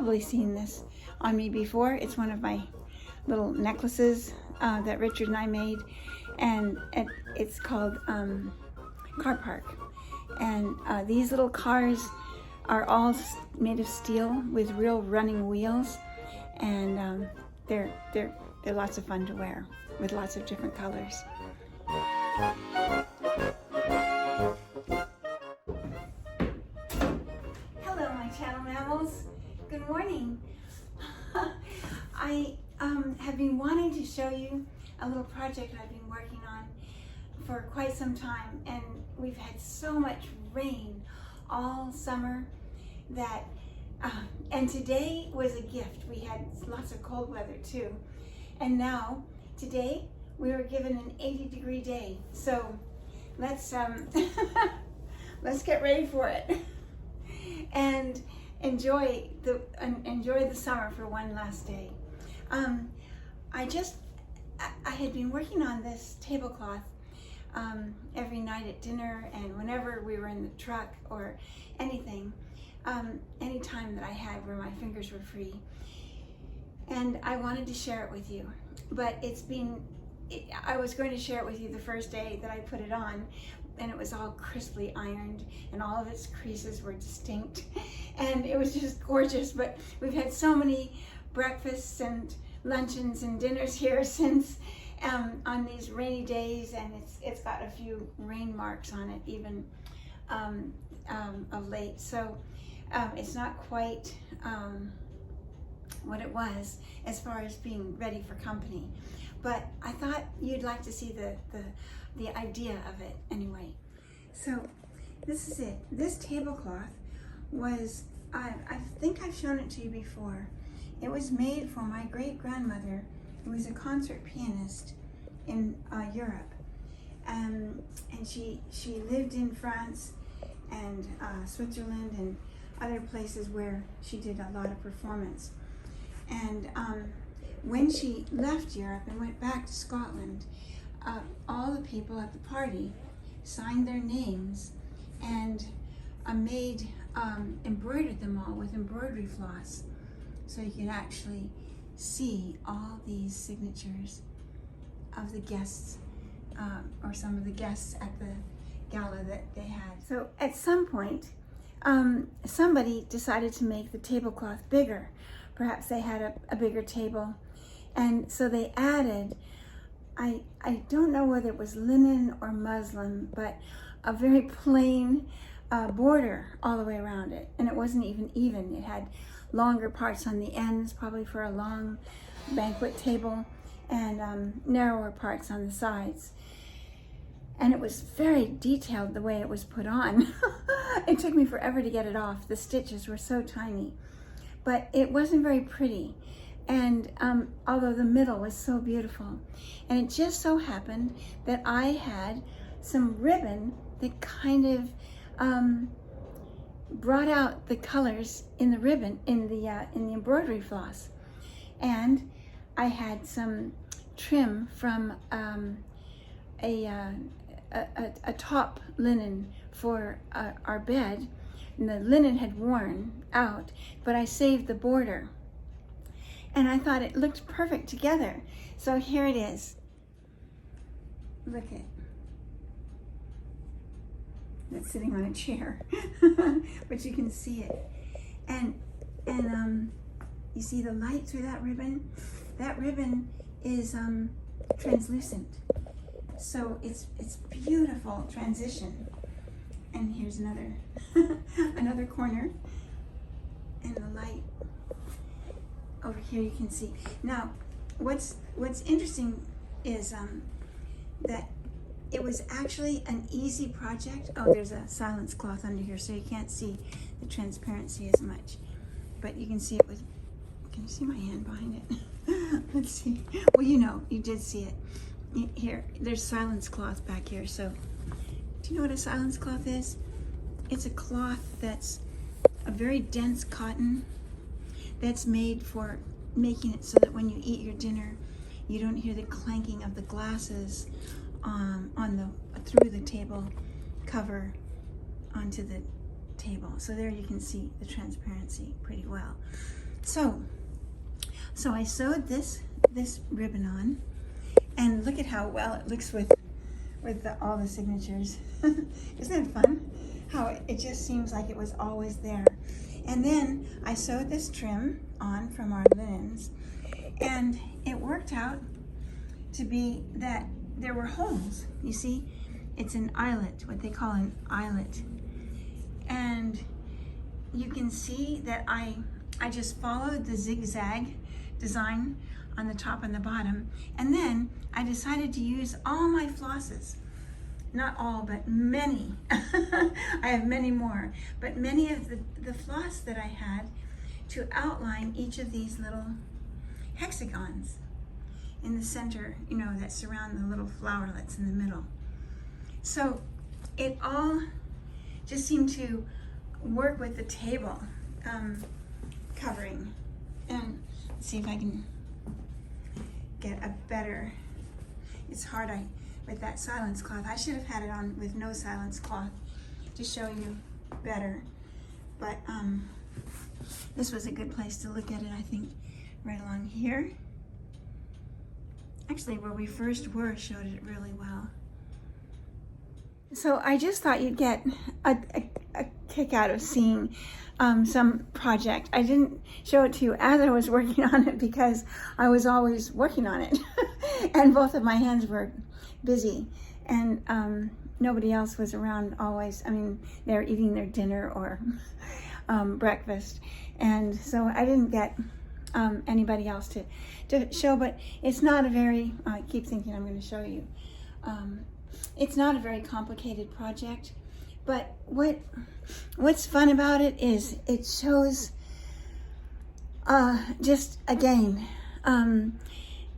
probably seen this on me before. It's one of my little necklaces that Richard and I made, and it's called Car Park. And these little cars are all made of steel with real running wheels, and they're lots of fun to wear with lots of different colors. Hello, my channel mammals. Good morning. I have been wanting to show you a little project I've been working on for quite some time, and we've had so much rain all summer that and today was a gift. We had lots of cold weather too, and now today we were given an 80-degree day, so let's let's get ready for it and enjoy the summer for one last day. I had been working on this tablecloth every night at dinner and whenever we were in the truck or anything, any time that I had where my fingers were free. And I wanted to share it with you, but I was going to share it with you the first day that I put it on, and it was all crisply ironed and all of its creases were distinct and it was just gorgeous. But we've had so many breakfasts and luncheons and dinners here since on these rainy days, and it's got a few rain marks on it even of late, so it's not quite what it was as far as being ready for company, but I thought you'd like to see the idea of it anyway. So this is it. This tablecloth was, I think I've shown it to you before. It was made for my great-grandmother, who was a concert pianist in Europe, and she lived in France and Switzerland and other places where she did a lot of performance. And when she left Europe and went back to Scotland, all the people at the party signed their names and embroidered them all with embroidery floss, so you can actually see all these signatures of the guests, or some of the guests at the gala that they had. So at some point, somebody decided to make the tablecloth bigger. Perhaps they had a bigger table, and so they added, I don't know whether it was linen or muslin, but a very plain border all the way around it, and it wasn't even. It had longer parts on the ends, probably for a long banquet table, and narrower parts on the sides. And it was very detailed the way it was put on. It took me forever to get it off. The stitches were so tiny, but it wasn't very pretty. And although the middle was so beautiful, and it just so happened that I had some ribbon that kind of brought out the colors in the ribbon, in the embroidery floss, and I had some trim from a top linen for our bed, and the linen had worn out, but I saved the border, and I thought it looked perfect together. So here it is. Look at it. That's sitting on a chair, but you can see it, and you see the light through that ribbon. That ribbon is translucent, so it's beautiful transition. And here's another another corner, and the light over here you can see. Now, what's interesting is that it was actually an easy project. Oh, there's a silence cloth under here, so you can't see the transparency as much, but you can see it with, can you see my hand behind it? Let's see. Well, you did see it. Here, there's silence cloth back here. So, do you know what a silence cloth is? It's a cloth that's a very dense cotton that's made for making it so that when you eat your dinner, you don't hear the clanking of the glasses through the table cover onto the table. So there you can see the transparency pretty well. So I sewed this ribbon on, and look at how well it looks with all the signatures. Isn't it fun? How it just seems like it was always there. And then I sewed this trim on from our linens, and it worked out to be that there were holes. You see, it's an eyelet, what they call an eyelet. And you can see that I just followed the zigzag design on the top and the bottom, and then I decided to use all my flosses. Not all, but many. I have many more, but many of the floss that I had to outline each of these little hexagons in the center, you know, that surround the little flowerlets in the middle. So it all just seemed to work with the table covering. And let's see if I can get a better, it's hard with that silence cloth. I should have had it on with no silence cloth to show you better. But this was a good place to look at it, I think, right along here. Actually, where we first were showed it really well. So I just thought you'd get a kick out of seeing some project. I didn't show it to you as I was working on it because I was always working on it. And both of my hands were busy. And nobody else was around always. I mean, they were eating their dinner or breakfast. And so I didn't get anybody else to show, but it's not a very, I keep thinking I'm going to show you. It's not a very complicated project, but what's fun about it is it shows just again,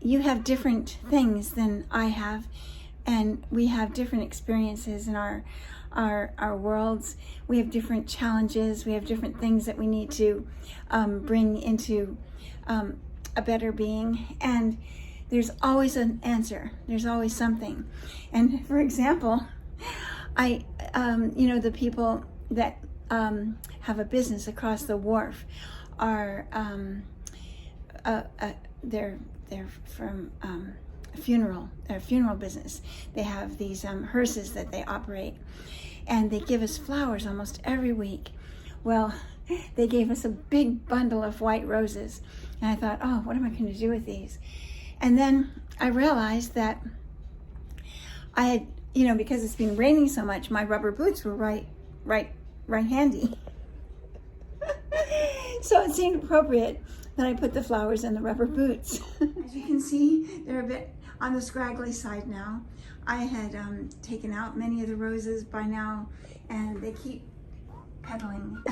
you have different things than I have, and we have different experiences in our worlds. We have different challenges. We have different things that we need to bring into a better being, and there's always an answer. There's always something. And for example, you know, the people that have a business across the wharf are they're from a funeral business. They have these hearses that they operate, and they give us flowers almost every week. Well, they gave us a big bundle of white roses, and I thought, oh, what am I going to do with these? And then I realized that I had, you know, because it's been raining so much, my rubber boots were right handy. So it seemed appropriate that I put the flowers in the rubber boots. As you can see, they're a bit on the scraggly side now. I had taken out many of the roses by now, and they keep pedaling.